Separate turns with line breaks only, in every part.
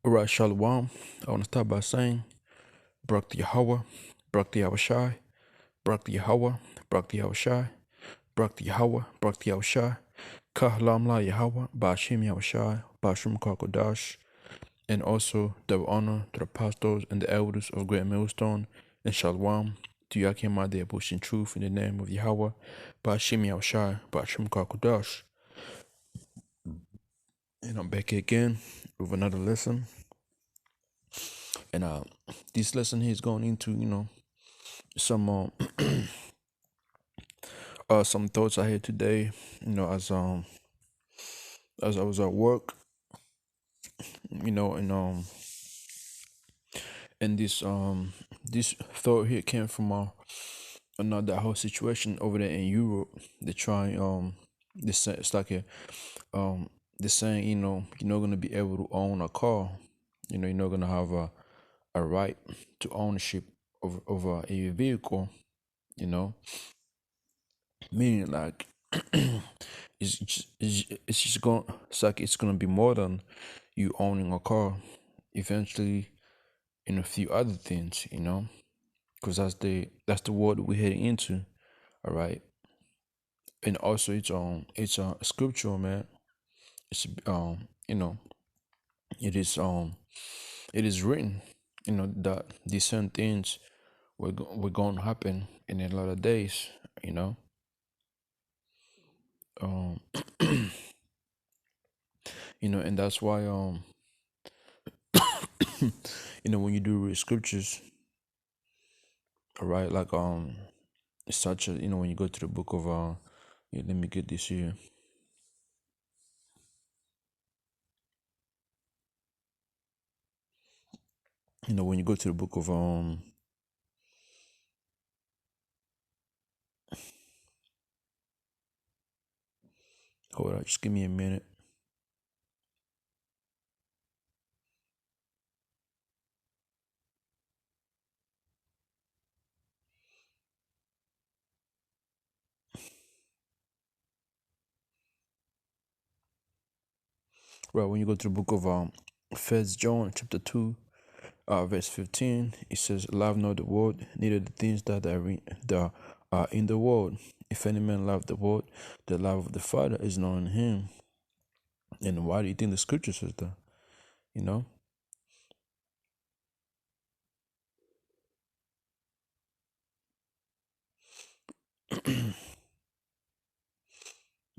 Alright, Shalom. I want to start by saying, Barak Yahweh, Barak Yahushai, Barak Yahweh, Barak Yahushai, Barak Yahweh, Barak Yahushai, Kahlam La Yahweh, Bashim Yahushai, Bashim Kakodash, and also double honor to the pastors and the elders of Great Millstone, and Shalom to Yakim Ade pushing truth in the name of Yahweh, Bashim Yahushai, Bashim Kakodash. And I'm back again with another lesson. And this lesson here is going into, some some thoughts I had today, as I was at work, and this thought here came from another whole situation over there in Europe. They're trying this it's like a they're saying, you're not gonna be able to own a car. You're not gonna have a right to ownership of a vehicle, meaning like it's just going it's like it's gonna be more than you owning a car eventually, and a few other things, because that's the world we're heading into. All right. And also it's scriptural, man. It's it is it is written, that these certain things were going to happen in a lot of days, you know um and that's why when you do read scriptures, all right, like it's such a, when you go to the book of let me get this here. When you go to the book of hold on, just give me a minute. Right, when you go to the book of First John chapter 2, verse 15, it says, "Love not the world, neither the things that are in the world. If any man love the world, the love of the Father is not in him." And why do you think the scripture says that? You know? Let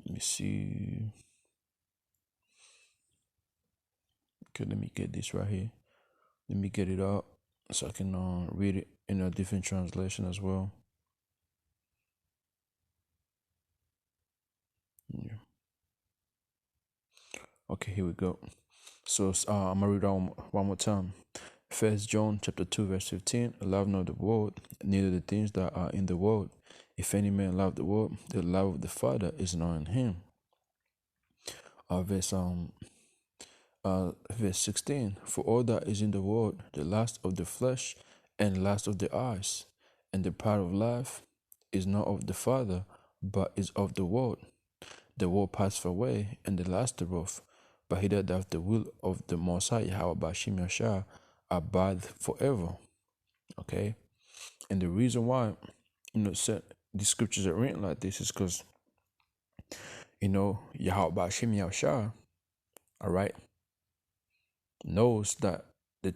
me see. Okay, let me get this right here. Let me get it up so I can read it in a different translation as well. Yeah. Okay, here we go. So I'm gonna read it one more time. First John chapter 2 verse 15. Love not the world, neither the things that are in the world. If any man love the world, the love of the Father is not in him. Verse verse 16. For all that is in the world, the lust of the flesh and the lust of the eyes, and the pride of life is not of the Father, but is of the world. The world passeth away, and the lust thereof, but he that doth the will of the Most High Yahweh Bashim Yashar abideth forever. Okay? And the reason why, these scriptures are written like this is because, Yahweh Bashim Yashar, all right, knows that there's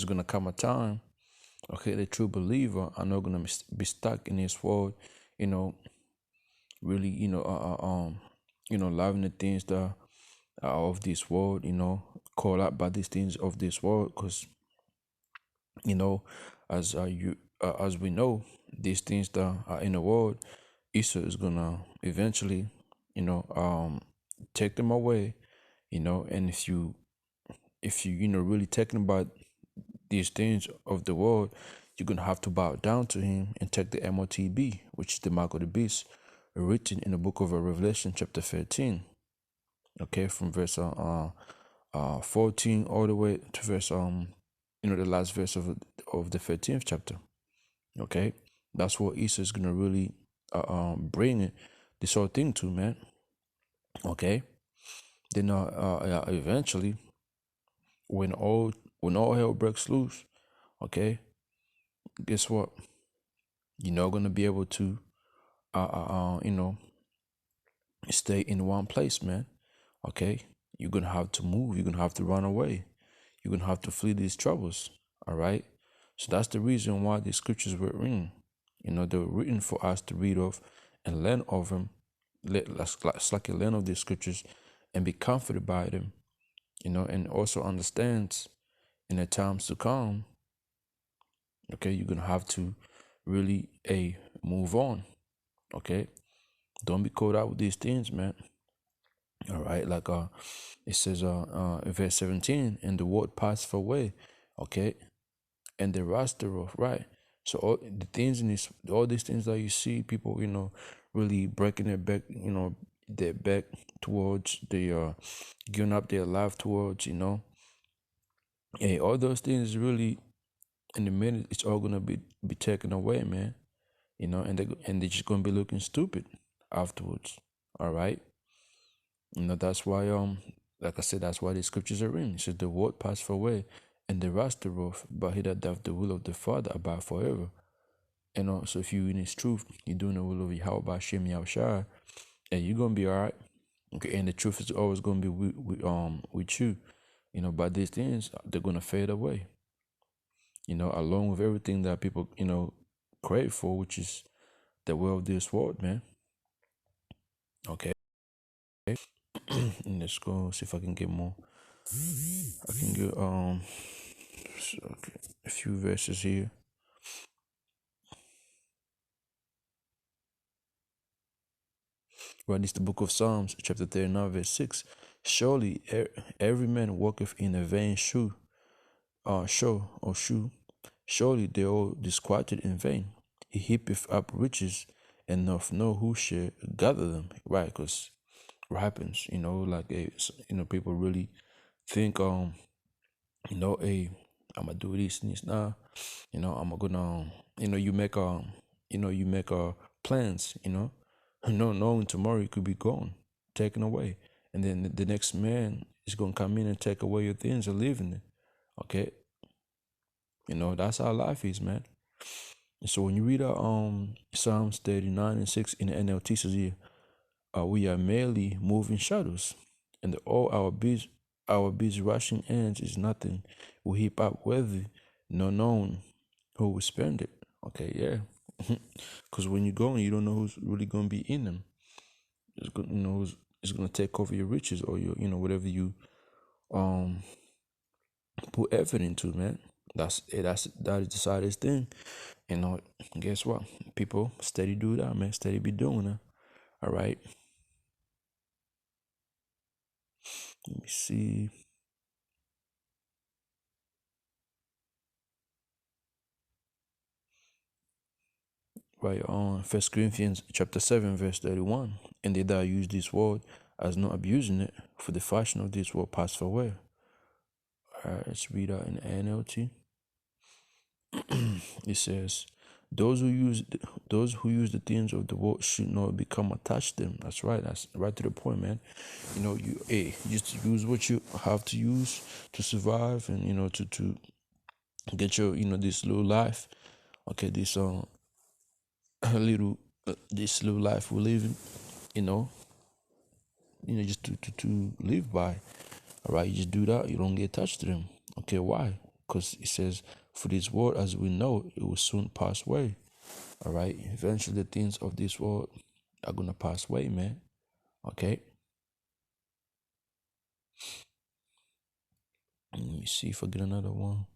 gonna come a time, okay, the true believer are not gonna be stuck in this world, really, loving the things that are of this world, called out by these things of this world, because as as we know, these things that are in the world, Esau is gonna eventually, take them away, and if you really talking about these things of the world, you're gonna have to bow down to him and take the MOTB, which is the mark of the beast, written in the book of Revelation chapter 13. Okay, from verse 14 all the way to verse the last verse of the 13th chapter. Okay, that's what Esau is gonna really bring this whole thing to, man. Okay. Then eventually, when all hell breaks loose, okay, guess what? You're not gonna be able to you know, stay in one place, man. Okay, you're gonna have to move. You're gonna have to run away. You're gonna have to flee these troubles. All right. So that's the reason why the scriptures were written. You know, they were written for us to read of and learn of them. Let's like learn of these scriptures and be comforted by them. You know, and also understand in the times to come. Okay, you're gonna have to really a move on. Okay, don't be caught out with these things, man. All right, like it says in verse 17, and the word passed away, okay, and the rest thereof, right? So all the things in this, all these things that you see, people, you know, really breaking their back, you know, their back towards the giving up their life towards, you know, and all those things really in the minute it's all gonna be taken away, man. You know, and they're just gonna be looking stupid afterwards. All right. You know, that's why like I said, that's why the scriptures are written. It says the word passed away and the rest thereof, but he that doth the will of the Father abide forever. You know, so if you in his truth, you're doing the will of Yahweh by Shem Yahushua, and you're gonna be alright. Okay, and the truth is always gonna be with you. You know, but these things they're gonna fade away. You know, along with everything that people, you know, crave for, which is the will of this world, man. Okay. And let's go see if I can get more. I can get okay, a few verses here. Right, it's the book of Psalms, chapter 39, verse 6. Surely every man walketh in a vain shoe. Surely they all disquieted in vain. He heapeth up riches, and doth know who shall gather them. Right, because what happens, you know, like you know, people really think you know, hey, I'm gonna do this and this now. You know, I'm gonna you know, you make plans, you know, no knowing tomorrow you could be gone, taken away. And then the next man is gonna come in and take away your things and live in it. Okay. You know, that's how life is, man. And so when you read Psalms 39 and 6 in the NLT says here, we are merely moving shadows, and all our busy rushing ends is nothing. We heap up worthy, no known who will spend it. Okay, yeah, because when you're going, you don't know who's really gonna be in them. It's going, you know, it's gonna take over your riches or your, you know, whatever you um put effort into, man. That is the saddest thing. You know, guess what? People steady do that, man. Steady be doing that. All right. Let me see. Right on First Corinthians chapter 7, verse 31. And they that use this word as not abusing it, for the fashion of this world passed away. Alright, let's read that in NLT. It says, those who use the things of the world should not become attached to them. That's right. That's right to the point, man. You know, just use what you have to use to survive, and you know, to get your, you know, this little life. Okay, this little this little life we're living. You know, just to live by. All right, you just do that. You don't get attached to them. Okay, why? Because it says, "For this world, as we know, it will soon pass away." All right, eventually the things of this world are gonna pass away, man. Okay, let me see if I get another one.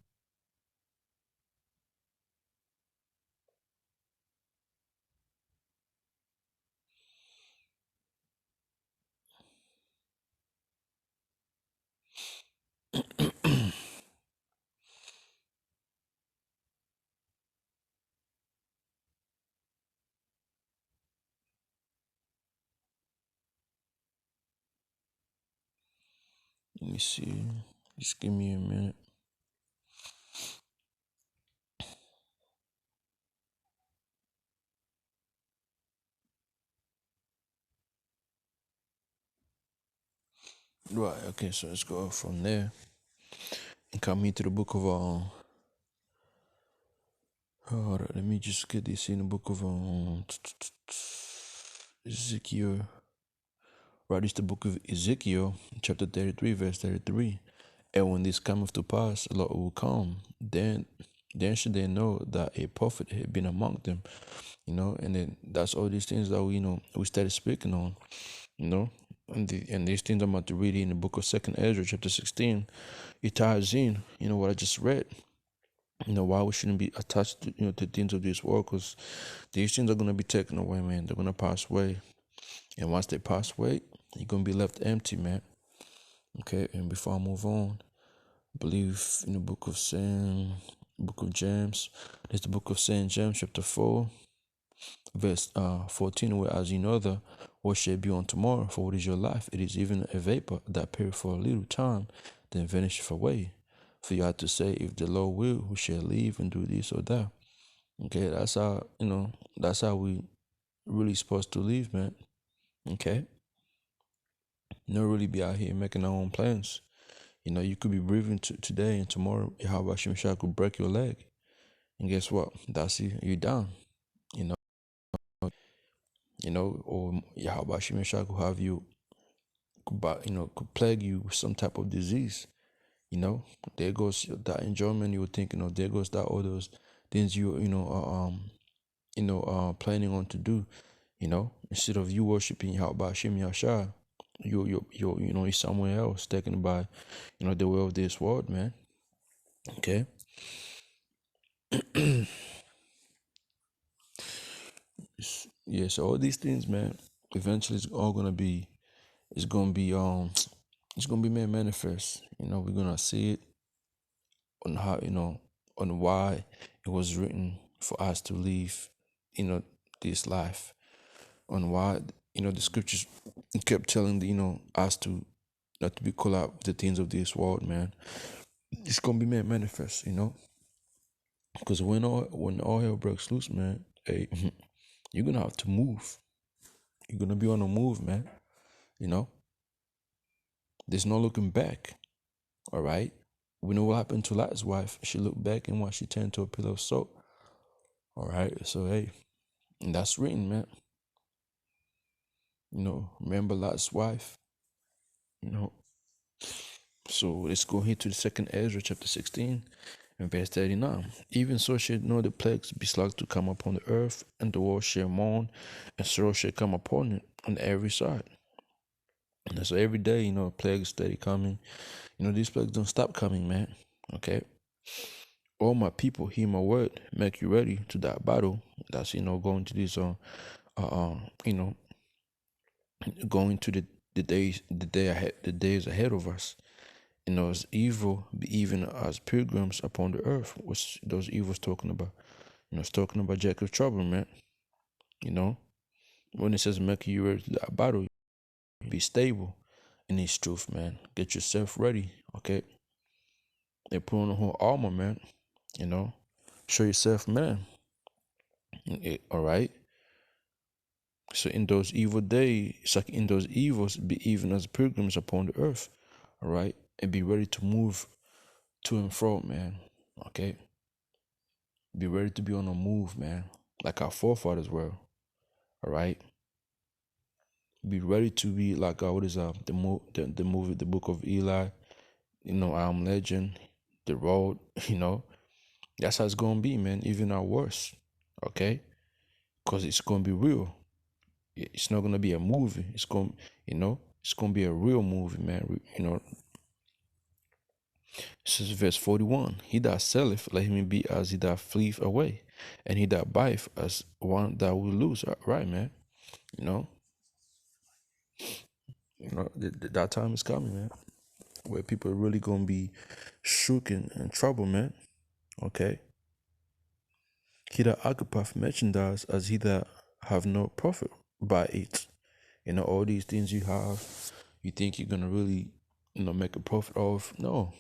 Let me see. Just give me a minute. Right. Okay. So let's go from there and come into the book of hold on, let me just get this in the book of Ezekiel. Right, it's the book of Ezekiel, chapter 33, verse 33. And when this cometh to pass, the Lord will come, then should they know that a prophet had been among them. And then that's all these things that we started speaking on, you know. And these things I'm about to read in the book of Second Ezra, chapter 16. It ties in, what I just read. Why we shouldn't be attached to to things of this world, because these things are gonna be taken away, man. They're gonna pass away. And once they pass away, you're gonna be left empty, man. Okay, and before I move on, I believe in the book of James. There's the book of St. James, chapter 4, verse 14, where as you know what shall be on tomorrow, for what is your life? It is even a vapor that appeareth for a little time, then vanisheth away. For you have to say, if the Lord will, we shall live and do this or that. Okay, that's how we really supposed to live, man. Okay. Not really be out here making our own plans. You could be breathing today and tomorrow, how about Shimshai could break your leg. And guess what? That's it. You're down. You know, or how about Shimshai could have you, could plague you with some type of disease. There goes that enjoyment you were thinking of. There goes that all those things planning on to do. Instead of you worshiping Yahweh Shem Yashar, you're somewhere else, taken by, the way of this world, man. Okay. Yeah, so all these things, man, eventually it's gonna be made manifest. We're gonna see it on how, on why it was written for us to live, this life, on why, the scriptures kept telling us to not to be caught up with the things of this world, man. It's gonna be made manifest, because when all hell breaks loose, man, hey, you're gonna have to move. You're gonna be on the move, man. There's no looking back. All right. We know what happened to Lot's wife. She looked back and what she turned to a pillar of salt. All right. So hey, and that's written, man. Remember Lot's wife. You know. So let's go here to the second Ezra chapter 16 and verse 39. Even so shall know the plagues be slack to come upon the earth, and the world shall mourn, and sorrow shall come upon it on every side. And so every day, plagues steady coming. These plagues don't stop coming, man. Okay. All my people, hear my word, make you ready to that battle. That's going to this you know, going to the days ahead of us. As evil be even as pilgrims upon the earth. What's those evils talking about? It's talking about Jacob's trouble, man. When it says make you ready to that battle, be stable in this truth, man. Get yourself ready, okay? They put on the whole armor, man. Show yourself, man. All right. So in those evil days, it's like in those evils, be even as pilgrims upon the earth. All right. And be ready to move to and fro, man. Okay. Be ready to be on the move, man. Like our forefathers were. All right. Be ready to be like what is the movie, the Book of Eli. I Am Legend, The Road. That's how it's gonna be, man. Even our worst. Okay. Cause it's gonna be real. It's not gonna be a movie. It's gonna be a real movie, man. This is verse 41. He that selleth, let him be as he that fleeth away, and he that buyeth as one that will lose. Right, man. You know, that time is coming, man, where people are really gonna be shook and in trouble, man. Okay. He that occupeth merchandise as he that have no profit by it. All these things you have, you think you're gonna really, make a profit off. No,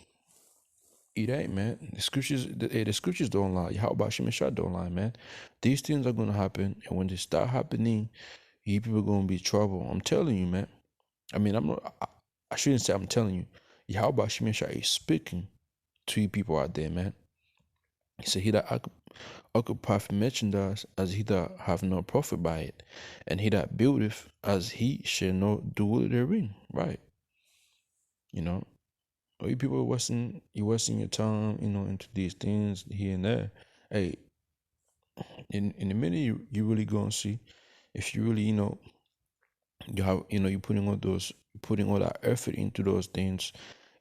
it ain't, man. The scriptures don't lie. How about Shemeshah don't lie, man? These things are gonna happen, and when they start happening, you people are gonna be trouble. I'm telling you, man. I mean, I'm not. I shouldn't say I'm telling you. Yahweh Shemeshah is speaking to you people out there, man. He said, he that occupyeth merchandise as he that have no profit by it, and he that buildeth as he shall not do therein. Right. You know, or you people wasting your time, into these things here and there. Hey, in a minute you really gonna see if you really, you have, you putting all that effort into those things,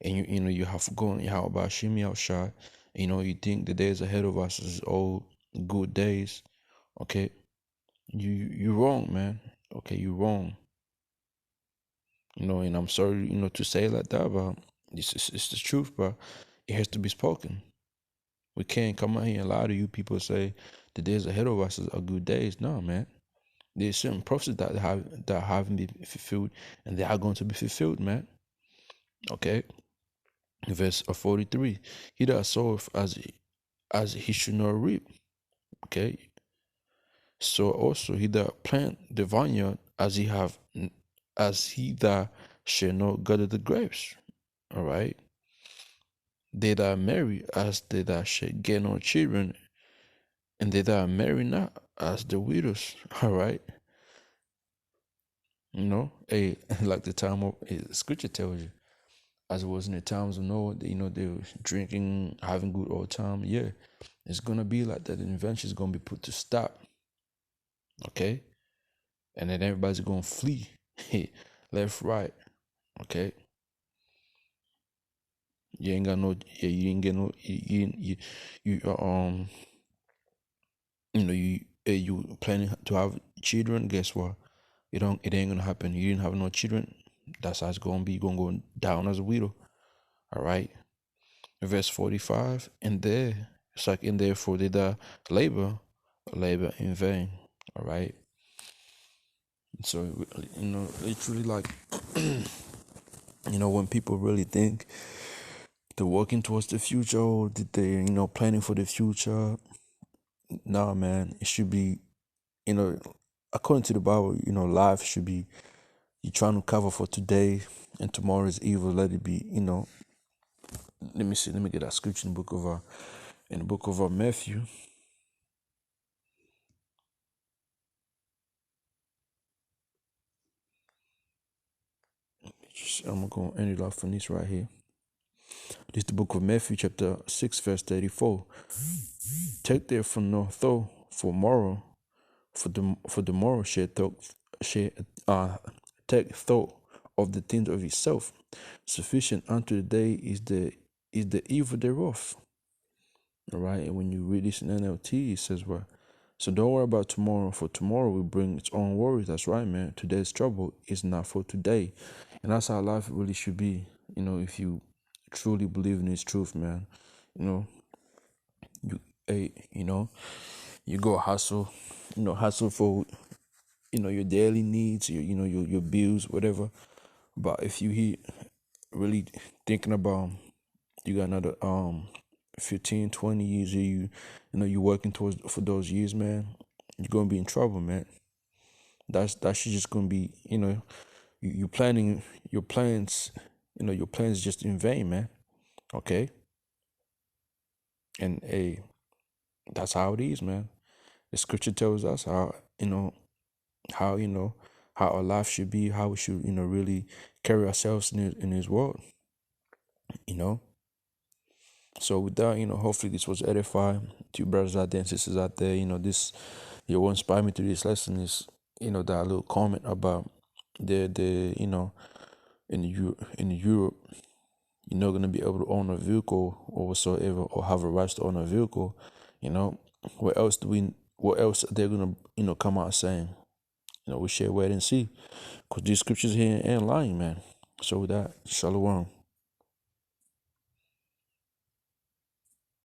and you have gone, how about shimmy out shot, you think the days ahead of us is all good days. Okay, you wrong, man. Okay, you wrong. And I'm sorry, to say it like that, but it's the truth, but it has to be spoken. We can't come out here and lie to you people, say the days ahead of us are good days. No, man. There's certain prophecies that haven't been fulfilled, and they are going to be fulfilled, man. Okay. Verse 43. He that soweth as he should not reap. Okay. So also he that plant the vineyard as he that shall not gather the grapes. All right. They that marry as they that shall get no children, and they that marry not as the widows. All right. Hey, like the time of scripture tells you, as it was in the times of Noah, they were drinking, having good old time. Yeah, it's gonna be like that, and eventually it's gonna be put to stop. Okay, and then everybody's gonna flee, left, right. Okay, you ain't got no, yeah, you ain't get no, you planning to have children. Guess what? It ain't gonna happen. You didn't have no children. That's how it's gonna be. You're gonna go down as a widow. All right. Verse 45, and there, it's like, in therefore did I labor in vain. All right. So, literally, like, when people really think they're working towards the future, or did they, planning for the future, nah, man, it should be, you know, according to the Bible, life should be, you're trying to cover for today, and tomorrow is evil. Let it be, let me see, let me get that scripture in the book of Matthew. I'm going to end it off on this right here. This is the book of Matthew, chapter 6, verse 34. Take therefore no thought for morrow, for the morrow take thought of the things of itself. Sufficient unto the day is the evil thereof. All right, and when you read this in NLT, it says, "Well, so don't worry about tomorrow, for tomorrow will bring its own worries." That's right, man. Today's trouble is not for today, and that's how life really should be. If you truly believe in this truth, man, you know, hey, you go hustle, hustle for, your daily needs, your bills, whatever. But if you really thinking about, you got another 15, 20 years, you're working towards for those years, man, you're gonna be in trouble, man. That's just gonna be, you planning your plans, your plans just in vain, man. Okay. And hey, that's how it is, man. The scripture tells us how how our life should be, how we should, really carry ourselves in his world, you know. So with that, hopefully this was edifying to you brothers out there and sisters out there. This, what inspired me to this lesson is, that little comment about the in Europe, you're not gonna be able to own a vehicle or whatsoever, or have a right to own a vehicle. What else are they gonna, come out saying? We should wait and see, because these scriptures here ain't lying, man. So with that, shalom.